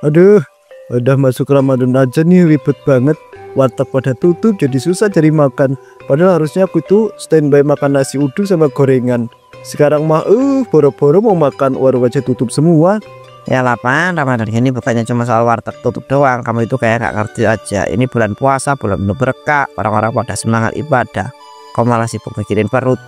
Aduh, udah masuk Ramadan aja nih ribet banget. Warteg pada tutup jadi susah cari makan. Padahal harusnya aku tuh standby makan nasi uduk sama gorengan. Sekarang mah boro-boro mau makan warung aja tutup semua. Ya lapan Ramadan ini bukannya cuma soal warteg tutup doang. Kamu itu kayak gak ngerti aja. Ini bulan puasa, bulan penuh berkah. Orang-orang pada semangat ibadah. Kau malah sibuk mikirin perut.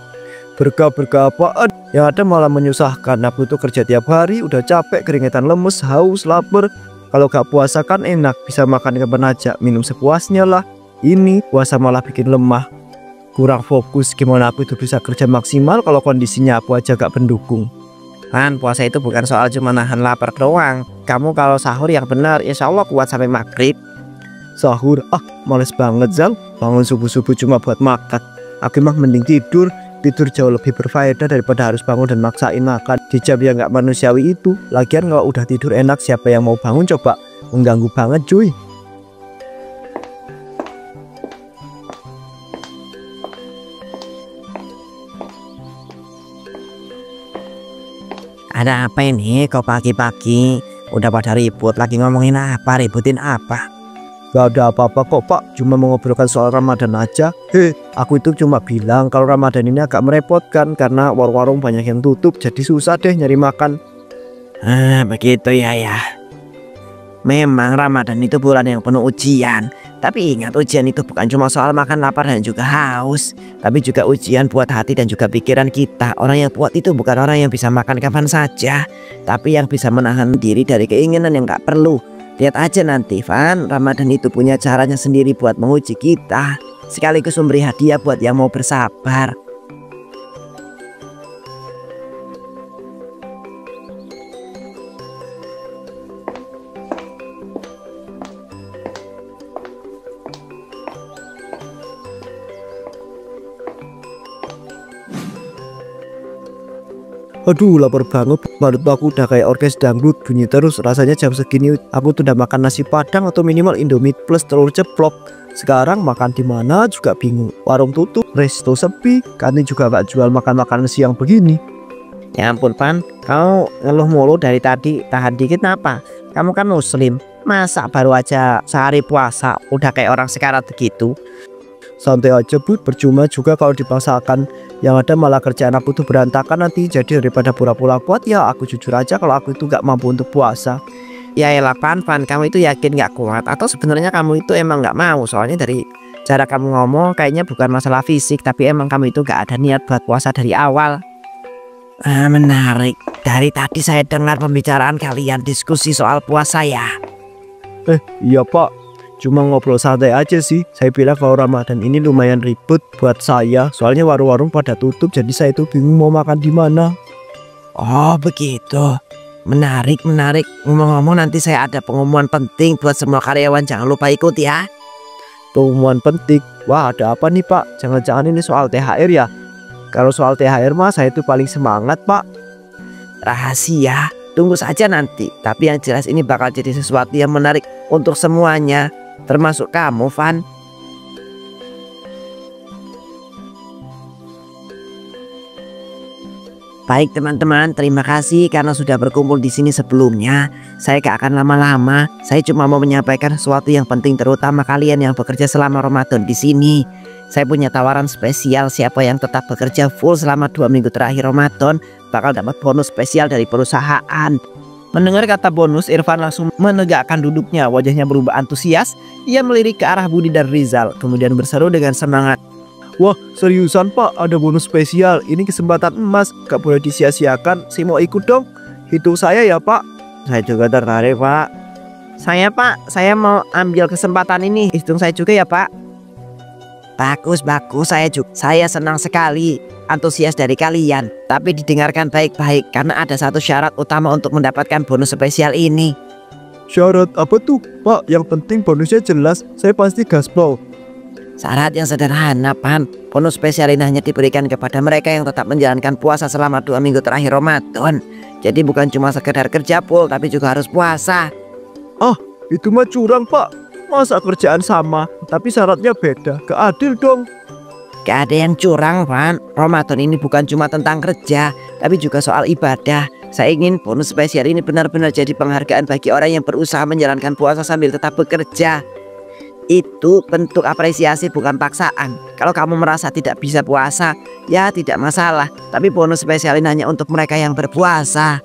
Berkah-berkah apaan? Yang ada malah menyusahkan. Aku tuh kerja tiap hari, udah capek, keringetan, lemes, haus, lapar. Kalau gak puasa kan enak, bisa makan kapan aja, minum sepuasnya lah. Ini puasa malah bikin lemah, kurang fokus. Gimana aku itu bisa kerja maksimal kalau kondisinya aku aja gak pendukung. Kan puasa itu bukan soal cuma nahan lapar doang. Kamu kalau sahur yang benar, insya Allah kuat sampai maghrib. Sahur? Males banget Zal. Bangun subuh-subuh cuma buat makan. Aku mah mending tidur. Tidur jauh lebih berfaedah daripada harus bangun dan maksain makan di jam yang gak manusiawi itu. Lagian kalau udah tidur enak, siapa yang mau bangun coba? Mengganggu banget cuy. Ada apa ini kau pagi-pagi? Udah pada ribut lagi, ngomongin apa? Ributin apa? Gak ada apa-apa kok Pak, cuma mengobrolkan soal Ramadan aja. Aku itu cuma bilang kalau Ramadan ini agak merepotkan karena warung-warung banyak yang tutup, jadi susah deh nyari makan. Begitu ya. Memang Ramadan itu bulan yang penuh ujian. Tapi ingat, ujian itu bukan cuma soal makan lapar dan juga haus, tapi juga ujian buat hati dan juga pikiran kita. Orang yang kuat itu bukan orang yang bisa makan kapan saja, tapi yang bisa menahan diri dari keinginan yang gak perlu. Lihat aja nanti Van, Ramadan itu punya caranya sendiri buat menguji kita, sekaligus memberi hadiah buat yang mau bersabar. Aduh lapar banget, perut aku udah kayak orkes dangdut, bunyi terus. Rasanya jam segini aku tuh udah makan nasi padang atau minimal Indomie plus telur ceplok. Sekarang makan di mana juga bingung. Warung tutup, resto sepi, kantin juga gak jual makan-makanan siang begini. Ya ampun Van, kau ngeluh mulu dari tadi. Tahan dikit apa? Kamu kan muslim, masa baru aja sehari puasa udah kayak orang sekarat begitu? Santai aja Bud, percuma juga kalau dipaksakan. Yang ada malah kerjaan aku tuh berantakan nanti. Jadi daripada pura-pura kuat, ya aku jujur aja kalau aku itu gak mampu untuk puasa. Ya elah Van, kamu itu yakin gak kuat? Atau sebenarnya kamu itu emang gak mau? Soalnya dari cara kamu ngomong kayaknya bukan masalah fisik, tapi emang kamu itu gak ada niat buat puasa dari awal. Menarik. Dari tadi saya dengar pembicaraan kalian diskusi soal puasa ya. Iya Pak, cuma ngobrol santai aja sih. Saya bilang kalau Ramadan ini lumayan ribet buat saya, soalnya warung-warung pada tutup, jadi saya tuh bingung mau makan di mana. Oh begitu. Menarik. Ngomong-ngomong, nanti saya ada pengumuman penting buat semua karyawan, jangan lupa ikut ya. Pengumuman penting? Wah, ada apa nih Pak? Jangan-jangan ini soal THR ya? Kalau soal THR mah saya tuh paling semangat Pak. Rahasia, tunggu saja nanti. Tapi yang jelas ini bakal jadi sesuatu yang menarik untuk semuanya, termasuk kamu Van. Baik teman-teman, terima kasih karena sudah berkumpul di sini sebelumnya. Saya gak akan lama-lama. Saya cuma mau menyampaikan sesuatu yang penting, terutama kalian yang bekerja selama Ramadan di sini. Saya punya tawaran spesial. Siapa yang tetap bekerja full selama 2 minggu terakhir Ramadan bakal dapat bonus spesial dari perusahaan. Mendengar kata bonus, Irfan langsung menegakkan duduknya. Wajahnya berubah antusias. Ia melirik ke arah Budi dan Rizal, kemudian berseru dengan semangat. Wah, seriusan Pak, ada bonus spesial. Ini kesempatan emas, gak boleh disia-siakan. Saya mau ikut dong. Hitung saya ya Pak. Saya juga tertarik Pak. Saya mau ambil kesempatan ini. Hitung saya juga ya Pak. Bagus, saya senang sekali antusias dari kalian. Tapi didengarkan baik-baik, karena ada satu syarat utama untuk mendapatkan bonus spesial ini. Syarat apa tuh Pak? Yang penting bonusnya jelas, saya pasti gaspol. Syarat yang sederhana Pan. Bonus spesial ini hanya diberikan kepada mereka yang tetap menjalankan puasa selama 2 minggu terakhir Ramadan. Jadi bukan cuma sekedar kerja full, tapi juga harus puasa. Itu mah curang Pak. Masa kerjaan sama, tapi syaratnya beda? Gak adil dong. Gak ada yang curang Pan. Ramadan ini bukan cuma tentang kerja, tapi juga soal ibadah. Saya ingin bonus spesial ini benar-benar jadi penghargaan bagi orang yang berusaha menjalankan puasa sambil tetap bekerja. Itu bentuk apresiasi, bukan paksaan. Kalau kamu merasa tidak bisa puasa, ya tidak masalah. Tapi bonus spesial ini hanya untuk mereka yang berpuasa.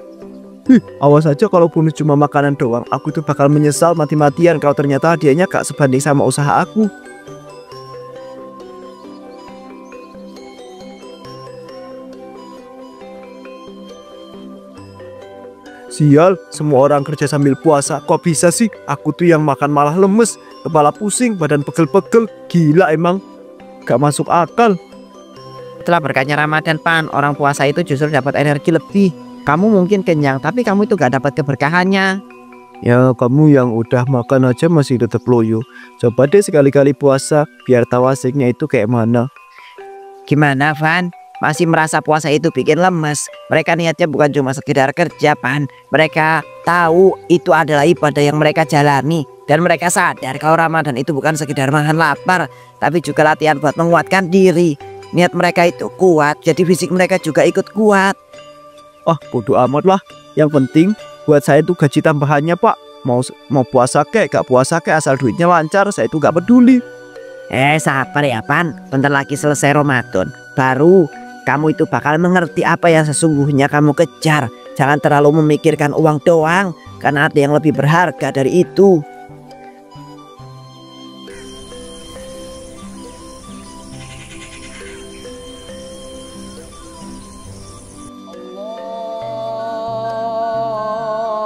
Awas aja kalau bonus cuma makanan doang. Aku tuh bakal menyesal mati-matian kalau ternyata hadiahnya gak sebanding sama usaha aku. Sial, semua orang kerja sambil puasa. Kok bisa sih? Aku tuh yang makan malah lemes, kepala pusing, badan pegel-pegel. Gila emang, gak masuk akal. Setelah berkahnya Ramadan, Pan, orang puasa itu justru dapat energi lebih. Kamu mungkin kenyang, tapi kamu itu gak dapat keberkahannya. Ya kamu yang udah makan aja masih tetap loyo. Coba deh sekali-kali puasa, biar tahu asiknya itu kayak mana. Gimana, Van? Masih merasa puasa itu bikin lemes? Mereka niatnya bukan cuma sekedar kerja, Pan. Mereka tahu itu adalah ibadah yang mereka jalani. Dan mereka sadar kalau Ramadan itu bukan sekedar makan lapar, tapi juga latihan buat menguatkan diri. Niat mereka itu kuat, jadi fisik mereka juga ikut kuat. Oh bodo amat lah. Yang penting buat saya itu gaji tambahannya Pak. Mau puasa kek, gak puasa kek, asal duitnya lancar, saya itu gak peduli. Sabar ya, Pan. Bentar lagi selesai Ramadan, baru kamu itu bakal mengerti apa yang sesungguhnya kamu kejar. Jangan terlalu memikirkan uang doang, karena ada yang lebih berharga dari itu.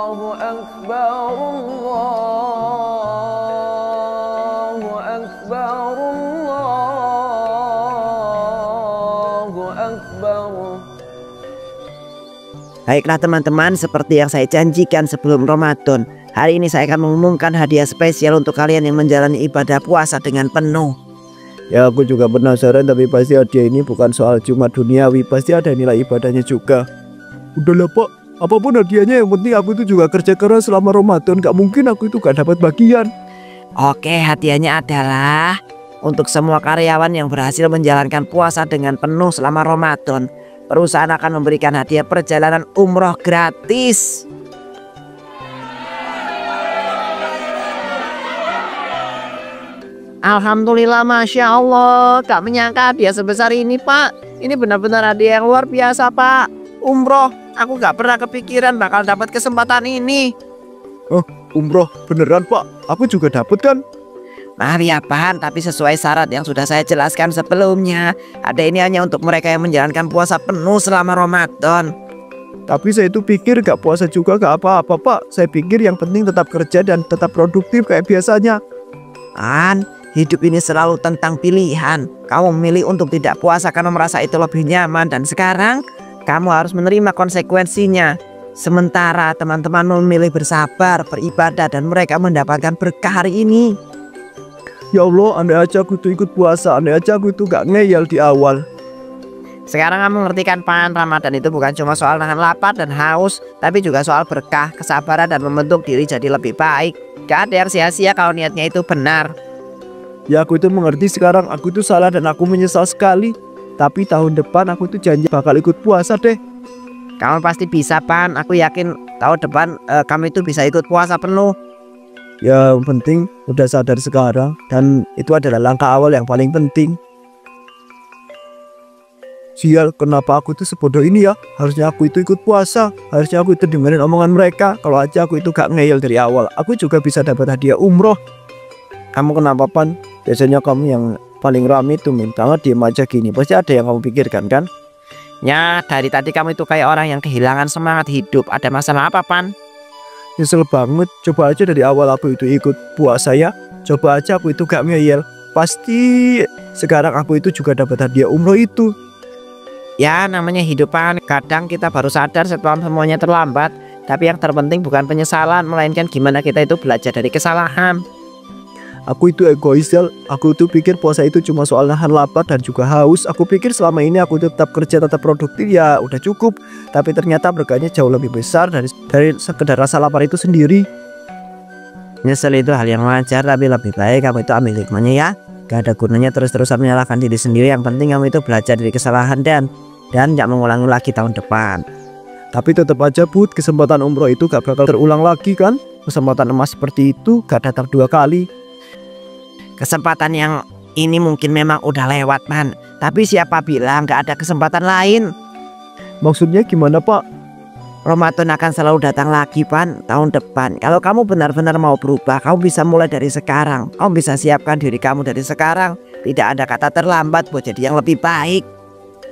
Allahu Akbar, Allahu Akbar, Allahu Akbar. Baiklah teman-teman, seperti yang saya janjikan sebelum Ramadan, hari ini saya akan mengumumkan hadiah spesial untuk kalian yang menjalani ibadah puasa dengan penuh. Ya aku juga penasaran, tapi pasti hadiah ini bukan soal cuma duniawi, pasti ada nilai ibadahnya juga. Udahlah Pak, apapun hadiahnya yang penting aku itu juga kerja keras selama Ramadan, gak mungkin aku itu gak dapat bagian. Oke, hadiahnya adalah untuk semua karyawan yang berhasil menjalankan puasa dengan penuh selama Ramadan. Perusahaan akan memberikan hadiah perjalanan umroh gratis. Alhamdulillah, Masya Allah. Gak menyangka hadiah sebesar ini, Pak. Ini benar-benar hadiah yang luar biasa, Pak. Umroh, aku gak pernah kepikiran bakal dapat kesempatan ini. Oh, umroh beneran Pak? Aku juga dapat kan? Maaf ya, Pan, tapi sesuai syarat yang sudah saya jelaskan sebelumnya. Ada ini hanya untuk mereka yang menjalankan puasa penuh selama Ramadan. Tapi saya itu pikir gak puasa juga gak apa-apa Pak. Saya pikir yang penting tetap kerja dan tetap produktif kayak biasanya. Pan, hidup ini selalu tentang pilihan. Kamu memilih untuk tidak puasa karena merasa itu lebih nyaman, dan sekarang kamu harus menerima konsekuensinya. Sementara teman-teman memilih bersabar, beribadah, dan mereka mendapatkan berkah hari ini. Ya Allah, andai aja aku tuh ikut puasa, andai aja aku tuh gak ngeyel di awal. Sekarang kamu ngerti kan, Pan? Ramadan itu bukan cuma soal nahan lapar dan haus, tapi juga soal berkah, kesabaran, dan membentuk diri jadi lebih baik. Gak ada yang sia-sia kalau niatnya itu benar. Ya aku itu mengerti sekarang, aku itu salah dan aku menyesal sekali. Tapi tahun depan aku tuh janji bakal ikut puasa deh. Kamu pasti bisa, Pan. Aku yakin tahun depan kamu itu bisa ikut puasa penuh. Ya yang penting udah sadar sekarang, dan itu adalah langkah awal yang paling penting. Sial, kenapa aku tuh sebodoh ini ya? Harusnya aku itu ikut puasa. Harusnya aku itu dengerin omongan mereka. Kalau aja aku itu gak ngeyel dari awal, aku juga bisa dapat hadiah umroh. Kamu kenapa Pan? Biasanya kamu yang paling rame tuh minta diem aja gini. Pasti ada yang kamu pikirkan kan? Ya, dari tadi kamu itu kayak orang yang kehilangan semangat hidup. Ada masalah apa, Pan? Nyesel banget. Coba aja dari awal aku itu ikut puasa ya. Coba aja aku itu gak ngeyel. Pasti sekarang aku itu juga dapat hadiah umroh itu. Ya, namanya hidup, Pan. Kadang kita baru sadar setelah semuanya terlambat. Tapi yang terpenting bukan penyesalan, melainkan gimana kita itu belajar dari kesalahan. Aku itu egois ya. Aku tuh pikir puasa itu cuma soal nahan lapar dan juga haus. Aku pikir selama ini aku tetap kerja, tetap produktif, ya udah cukup. Tapi ternyata berkahnya jauh lebih besar dari sekedar rasa lapar itu sendiri. Nyesel itu hal yang wajar, tapi lebih baik kamu itu ambil hikmahnya ya. Gak ada gunanya terus-terusan menyalahkan diri sendiri. Yang penting kamu itu belajar dari kesalahan dan gak mengulangi lagi tahun depan. Tapi tetap aja Bud, kesempatan umroh itu gak bakal terulang lagi kan? Kesempatan emas seperti itu gak datang 2 kali. Kesempatan yang ini mungkin memang udah lewat, Man. Tapi siapa bilang gak ada kesempatan lain? Maksudnya gimana Pak? Ramadan akan selalu datang lagi, Pan, tahun depan. Kalau kamu benar-benar mau berubah, kamu bisa mulai dari sekarang. Kamu bisa siapkan diri kamu dari sekarang. Tidak ada kata terlambat buat jadi yang lebih baik.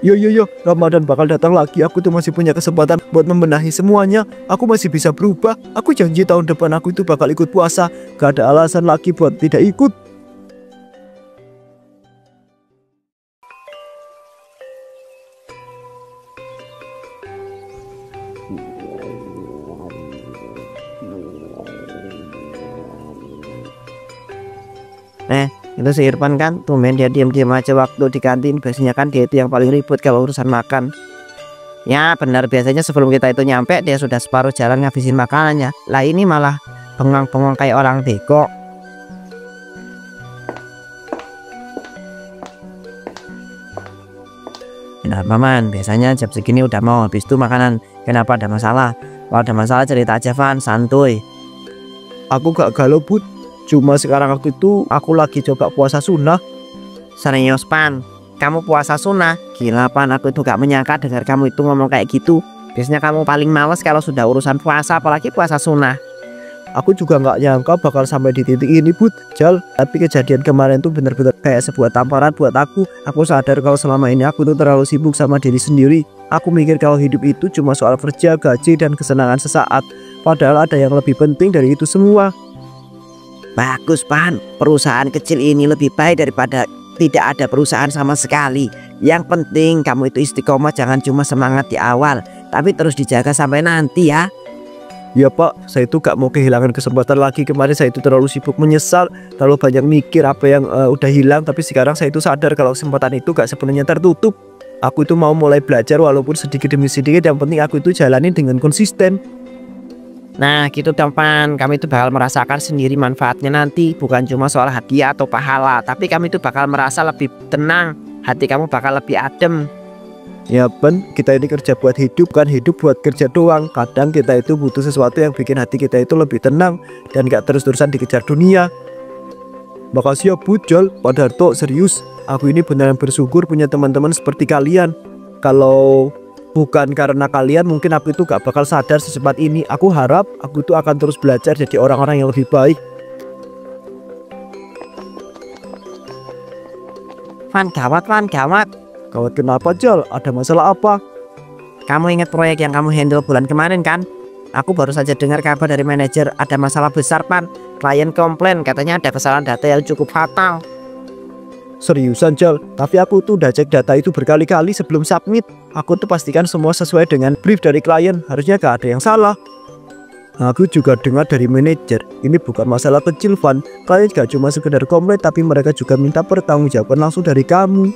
Yo, Ramadan bakal datang lagi. Aku tuh masih punya kesempatan buat membenahi semuanya. Aku masih bisa berubah. Aku janji tahun depan aku itu bakal ikut puasa. Gak ada alasan lagi buat tidak ikut. Itu si Irfan kan, tumben dia diam-diam aja waktu di kantin. Biasanya kan dia itu yang paling ribut kalau urusan makan. Ya benar, biasanya sebelum kita itu nyampe dia sudah separuh jalan ngabisin makanannya. Lah ini malah bengong-bengong kayak orang bego. Nah Paman, biasanya jam segini udah mau habis tuh makanan. Kenapa ada masalah? Kalau ada masalah cerita aja Van, santuy. Aku gak galau Bud. Cuma sekarang waktu itu aku lagi coba puasa sunnah. Serius Pan, kamu puasa sunnah? Gila Pan, aku itu gak menyangka dengar kamu itu ngomong kayak gitu. Biasanya kamu paling males kalau sudah urusan puasa, apalagi puasa sunnah. Aku juga gak nyangka bakal sampai di titik ini Bud, Jal. Tapi kejadian kemarin tuh bener-bener kayak sebuah tamparan buat aku. Aku sadar kalau selama ini aku tuh terlalu sibuk sama diri sendiri. Aku mikir kalau hidup itu cuma soal kerja, gaji, dan kesenangan sesaat. Padahal ada yang lebih penting dari itu semua. Bagus Pan, perusahaan kecil ini lebih baik daripada tidak ada perusahaan sama sekali. Yang penting kamu itu istiqomah, jangan cuma semangat di awal, tapi terus dijaga sampai nanti ya. Ya Pak, saya itu gak mau kehilangan kesempatan lagi. Kemarin saya itu terlalu sibuk menyesal, terlalu banyak mikir apa yang udah hilang. Tapi sekarang saya itu sadar kalau kesempatan itu gak sepenuhnya tertutup. Aku itu mau mulai belajar walaupun sedikit demi sedikit. Yang penting aku itu jalanin dengan konsisten. Nah gitu Pan, kami itu bakal merasakan sendiri manfaatnya nanti. Bukan cuma soal hadiah atau pahala, tapi kami itu bakal merasa lebih tenang. Hati kamu bakal lebih adem. Ya Ben, kita ini kerja buat hidup, kan hidup buat kerja doang. Kadang kita itu butuh sesuatu yang bikin hati kita itu lebih tenang dan gak terus-terusan dikejar dunia. Makasih ya Bud, Jol, Pak Darto, serius. Aku ini beneran bersyukur punya teman-teman seperti kalian. Kalau bukan karena kalian, mungkin aku itu gak bakal sadar secepat ini. Aku harap aku itu akan terus belajar jadi orang-orang yang lebih baik. Van, gawat Van, gawat. Gawat kenapa Jol? Ada masalah apa? Kamu ingat proyek yang kamu handle bulan kemarin kan? Aku baru saja dengar kabar dari manajer ada masalah besar Pan. Klien komplain katanya ada kesalahan data yang cukup fatal. Seriusan Jol? Tapi aku tuh udah cek data itu berkali-kali sebelum submit. Aku tuh pastikan semua sesuai dengan brief dari klien. Harusnya gak ada yang salah. Aku juga dengar dari manajer, ini bukan masalah kecil Van. Klien gak cuma sekedar komplain, tapi mereka juga minta pertanggungjawaban langsung dari kamu.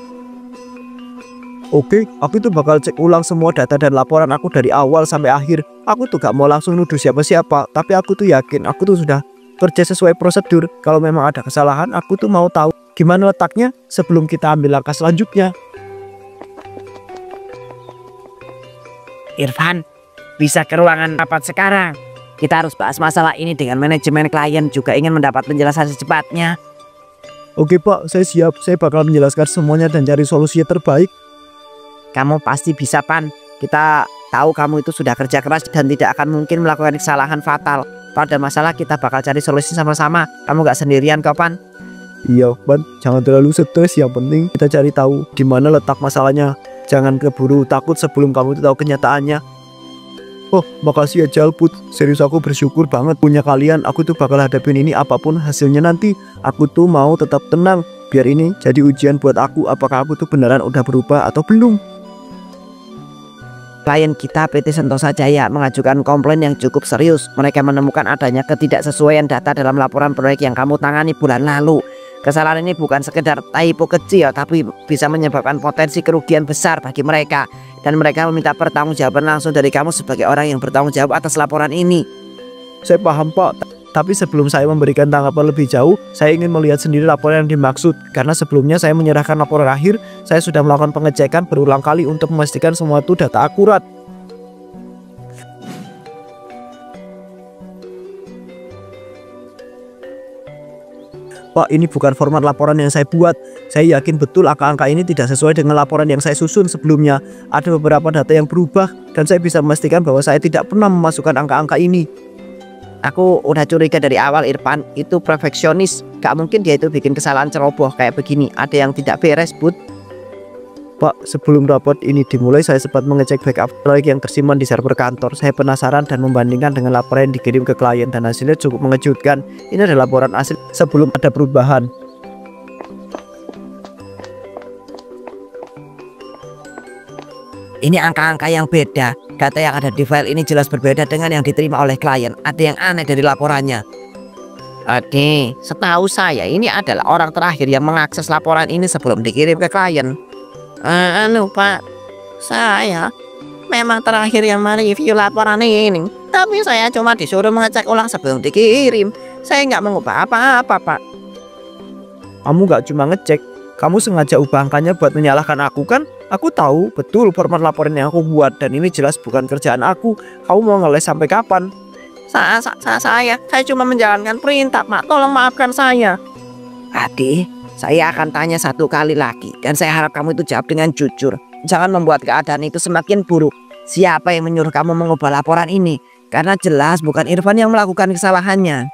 Oke, aku tuh bakal cek ulang semua data dan laporan aku dari awal sampai akhir. Aku tuh gak mau langsung nuduh siapa-siapa, tapi aku tuh yakin aku tuh sudah kerja sesuai prosedur. Kalau memang ada kesalahan, aku tuh mau tahu gimana letaknya sebelum kita ambil langkah selanjutnya. Irfan, bisa ke ruangan rapat sekarang. Kita harus bahas masalah ini dengan manajemen. Klien juga ingin mendapat penjelasan secepatnya. Oke Pak, saya siap. Saya bakal menjelaskan semuanya dan cari solusi yang terbaik. Kamu pasti bisa Pan. Kita tahu kamu itu sudah kerja keras dan tidak akan mungkin melakukan kesalahan fatal. Pada masalah kita bakal cari solusi sama-sama. Kamu gak sendirian kok Pan. Iya Pan, jangan terlalu stres. Yang penting kita cari tahu di mana letak masalahnya. Jangan keburu takut sebelum kamu itu tahu kenyataannya. Oh, makasih ya Jalput. Serius aku bersyukur banget punya kalian. Aku tuh bakal hadapin ini apapun hasilnya nanti. Aku tuh mau tetap tenang. Biar ini jadi ujian buat aku. Apakah aku tuh beneran udah berubah atau belum. Klien kita PT Sentosa Jaya mengajukan komplain yang cukup serius. Mereka menemukan adanya ketidaksesuaian data dalam laporan proyek yang kamu tangani bulan lalu. Kesalahan ini bukan sekedar typo kecil, tapi bisa menyebabkan potensi kerugian besar bagi mereka. Dan mereka meminta pertanggungjawaban langsung dari kamu sebagai orang yang bertanggung jawab atas laporan ini. Saya paham Pak, tapi sebelum saya memberikan tanggapan lebih jauh, saya ingin melihat sendiri laporan yang dimaksud. Karena sebelumnya saya menyerahkan laporan akhir, saya sudah melakukan pengecekan berulang kali untuk memastikan semua itu data akurat. Pak, ini bukan format laporan yang saya buat. Saya yakin betul angka-angka ini tidak sesuai dengan laporan yang saya susun sebelumnya. Ada beberapa data yang berubah dan saya bisa memastikan bahwa saya tidak pernah memasukkan angka-angka ini. Aku udah curiga dari awal Irfan itu perfeksionis. Gak mungkin dia itu bikin kesalahan ceroboh kayak begini. Ada yang tidak beres, Bud. Pak, sebelum rapot ini dimulai saya sempat mengecek backup proyek yang tersimpan di server kantor. Saya penasaran dan membandingkan dengan laporan yang dikirim ke klien dan hasilnya cukup mengejutkan. Ini adalah laporan asli sebelum ada perubahan. Ini angka-angka yang beda. Data yang ada di file ini jelas berbeda dengan yang diterima oleh klien. Ada yang aneh dari laporannya. Oke, setahu saya ini adalah orang terakhir yang mengakses laporan ini sebelum dikirim ke klien. Pak, saya memang terakhir yang mereview laporan ini. Tapi saya cuma disuruh mengecek ulang sebelum dikirim. Saya nggak mengubah apa-apa, Pak. Kamu nggak cuma ngecek, kamu sengaja ubah angkanya buat menyalahkan aku kan? Aku tahu betul format laporan yang aku buat dan ini jelas bukan kerjaan aku. Kamu mau ngeles sampai kapan? Saya cuma menjalankan perintah, Pak. Tolong maafkan saya. Adi, saya akan tanya satu kali lagi dan saya harap kamu itu jawab dengan jujur. Jangan membuat keadaan itu semakin buruk. Siapa yang menyuruh kamu mengubah laporan ini? Karena jelas bukan Irfan yang melakukan kesalahannya.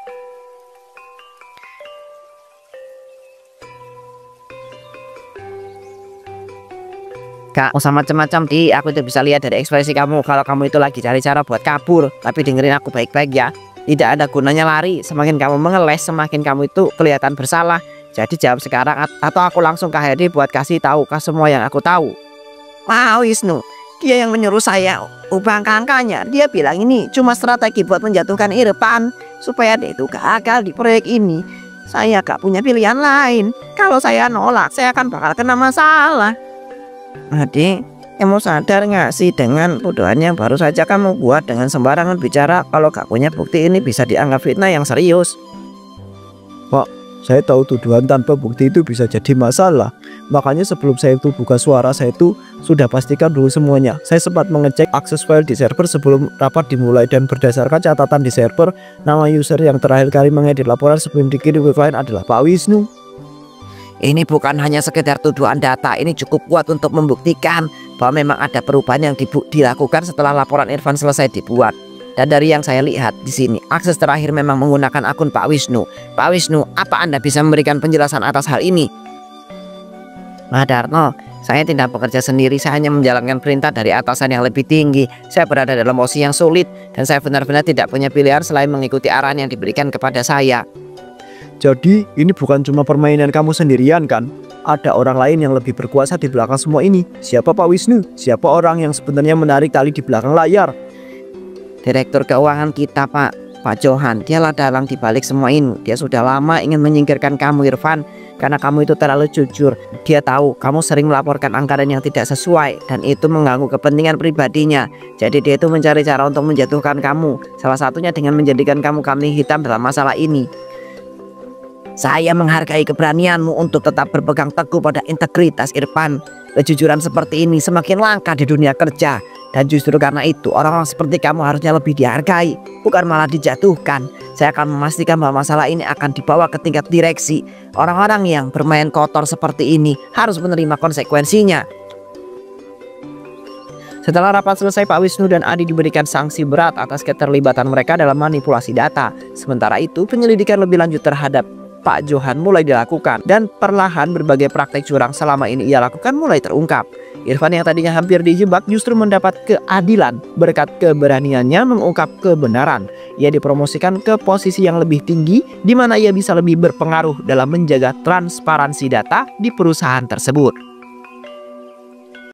Kak, usah macam-macam Di. Aku itu bisa lihat dari ekspresi kamu kalau kamu itu lagi cari cara buat kabur. Tapi dengerin aku baik-baik ya. Tidak ada gunanya lari. Semakin kamu mengeles, semakin kamu itu kelihatan bersalah. Jadi jawab sekarang atau aku langsung ke HRD buat kasih tahu ke semua yang aku tahu. Wow, Wisnu, dia yang menyuruh saya ubah angka-angkanya. Dia bilang ini cuma strategi buat menjatuhkan Irfan supaya dia itu gagal di proyek ini. Saya gak punya pilihan lain. Kalau saya nolak, saya akan bakal kena masalah. Adik, kamu sadar gak sih dengan tuduhan yang baru saja kamu buat dengan sembarangan bicara? Kalau gak punya bukti ini bisa dianggap fitnah yang serius. Pak, saya tahu tuduhan tanpa bukti itu bisa jadi masalah. Makanya sebelum saya itu buka suara, saya itu sudah pastikan dulu semuanya. Saya sempat mengecek akses file di server sebelum rapat dimulai dan berdasarkan catatan di server, nama user yang terakhir kali mengedit laporan sebelum dikirim ke klien adalah Pak Wisnu. Ini bukan hanya sekedar tuduhan data, ini cukup kuat untuk membuktikan bahwa memang ada perubahan yang dilakukan setelah laporan Irfan selesai dibuat. Dan dari yang saya lihat di sini, akses terakhir memang menggunakan akun Pak Wisnu. Pak Wisnu, apa Anda bisa memberikan penjelasan atas hal ini? Pak Darno, saya tidak bekerja sendiri, saya hanya menjalankan perintah dari atasan yang lebih tinggi. Saya berada dalam posisi yang sulit dan saya benar-benar tidak punya pilihan selain mengikuti arahan yang diberikan kepada saya. Jadi ini bukan cuma permainan kamu sendirian kan? Ada orang lain yang lebih berkuasa di belakang semua ini. Siapa Pak Wisnu? Siapa orang yang sebenarnya menarik tali di belakang layar? Direktur keuangan kita, Pak Johan. Dialah dalang di balik semua ini. Dia sudah lama ingin menyingkirkan kamu Irfan karena kamu itu terlalu jujur. Dia tahu kamu sering melaporkan anggaran yang tidak sesuai dan itu mengganggu kepentingan pribadinya. Jadi dia itu mencari cara untuk menjatuhkan kamu. Salah satunya dengan menjadikan kamu kambing hitam dalam masalah ini. Saya menghargai keberanianmu untuk tetap berpegang teguh pada integritas Irfan. Kejujuran seperti ini semakin langka di dunia kerja. Dan justru karena itu orang-orang seperti kamu harusnya lebih dihargai, bukan malah dijatuhkan. Saya akan memastikan bahwa masalah ini akan dibawa ke tingkat direksi. Orang-orang yang bermain kotor seperti ini harus menerima konsekuensinya. Setelah rapat selesai, Pak Wisnu dan Adi diberikan sanksi berat atas keterlibatan mereka dalam manipulasi data. Sementara itu penyelidikan lebih lanjut terhadap Pak Johan mulai dilakukan dan perlahan berbagai praktek curang selama ini ia lakukan mulai terungkap. Irfan yang tadinya hampir dijebak justru mendapat keadilan berkat keberaniannya mengungkap kebenaran. Ia dipromosikan ke posisi yang lebih tinggi di mana ia bisa lebih berpengaruh dalam menjaga transparansi data di perusahaan tersebut.